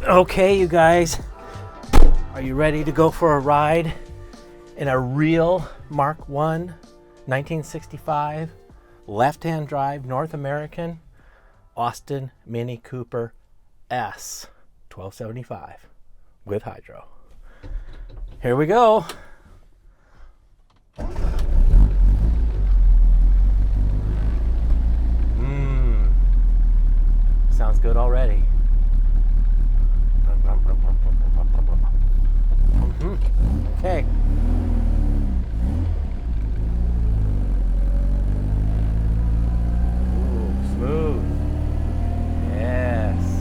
Okay, you guys, are you ready to go for a ride in a real Mark I 1965 left-hand drive North American Austin Mini Cooper S 1275 with hydro? Here we go. Sounds good already. Okay. Ooh, smooth. Yes.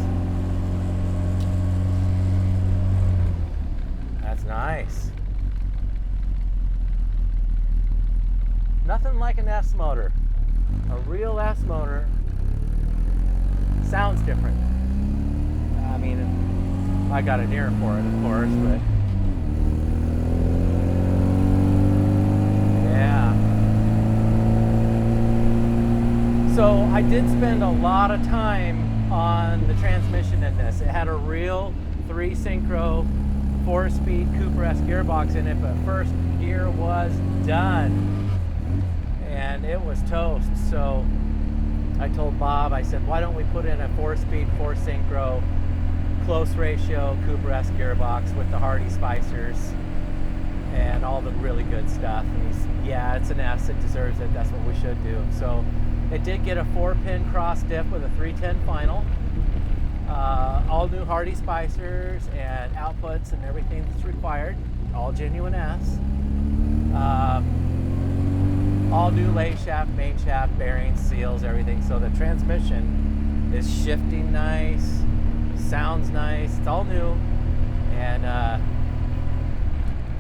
That's nice. Nothing like an S motor. A real S motor sounds different. I mean, I got an ear for it, of course, but yeah. So I did spend a lot of time on the transmission in this. It had a real 3-synchro 4-speed Cooper S gearbox in it, but first gear was done and it was toast. So I told Bob, I said, why don't we put in a 4-speed 4-synchro close ratio Cooper S gearbox with the Hardy spicers and all the really good stuff. And he's, yeah, it's an S, it deserves it, that's what we should do. So it did get a 4-pin cross diff with a 310 final, all new Hardy spicers and outputs and everything that's required, all genuine S. All new lathe shaft, main shaft, bearings, seals, everything. So the transmission is shifting nice, sounds nice, it's all new, and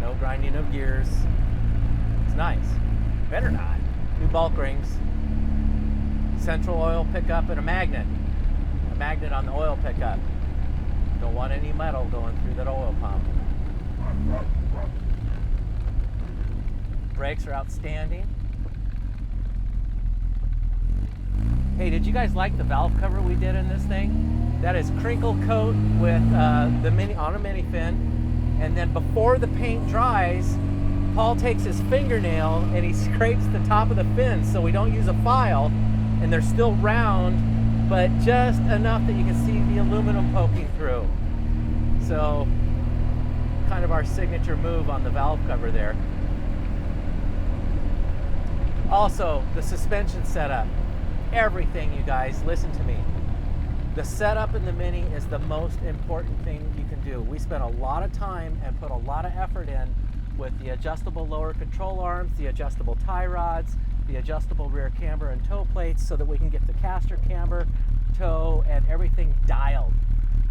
no grinding of gears. It's nice. Better not. New bulk rings, central oil pickup, and a magnet on the oil pickup. Don't want any metal going through that oil pump. Brakes are outstanding. Hey, did you guys like the valve cover we did in this thing? That is crinkle coat with the mini on a mini fin, and then before the paint dries, Paul takes his fingernail and he scrapes the top of the fin so we don't use a file, and they're still round, but just enough that you can see the aluminum poking through. So, kind of our signature move on the valve cover there. Also, the suspension setup. Everything, you guys, listen to me. The setup in the Mini is the most important thing you can do. We spent a lot of time and put a lot of effort in with the adjustable lower control arms, the adjustable tie rods, the adjustable rear camber and toe plates so that we can get the caster camber, toe, and everything dialed.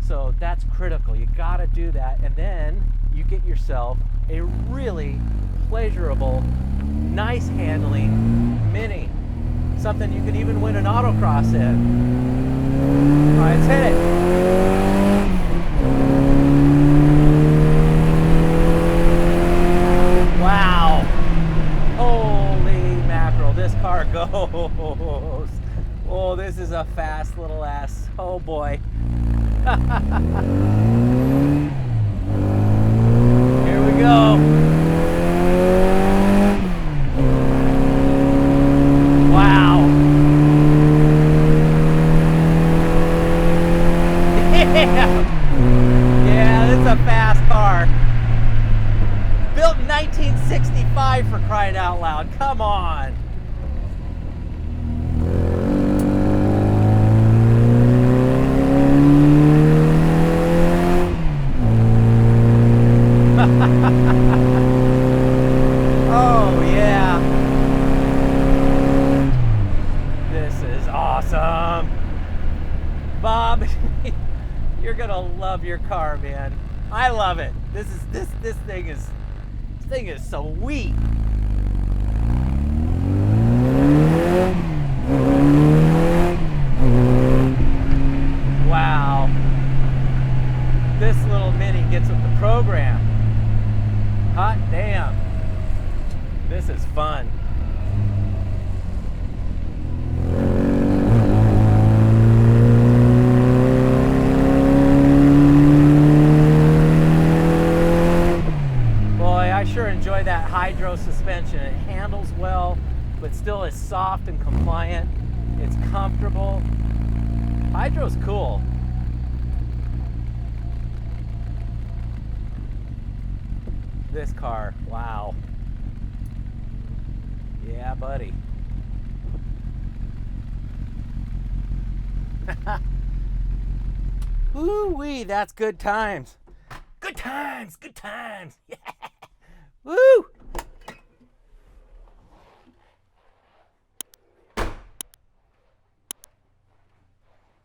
So that's critical. You gotta do that, and then you get yourself a really pleasurable, nice handling Mini. Something you can even win an autocross in. All right, let's hit it. Wow. Holy mackerel, this car goes. Oh, this is a fast little ass. Oh boy. Here we go. Wow. Yeah, this is a fast car. Built in 1965, for crying out loud. Come on. Oh, yeah. This is awesome. Bob, you're gonna love your car, man. I love it. This thing is sweet. Wow. This little Mini gets with the program. Hot damn. This is fun. captain compliant. It's comfortable. Hydro's cool. This car, wow. Yeah, buddy. Woo-wee, that's good times. Good times, good times. Yeah. Woo!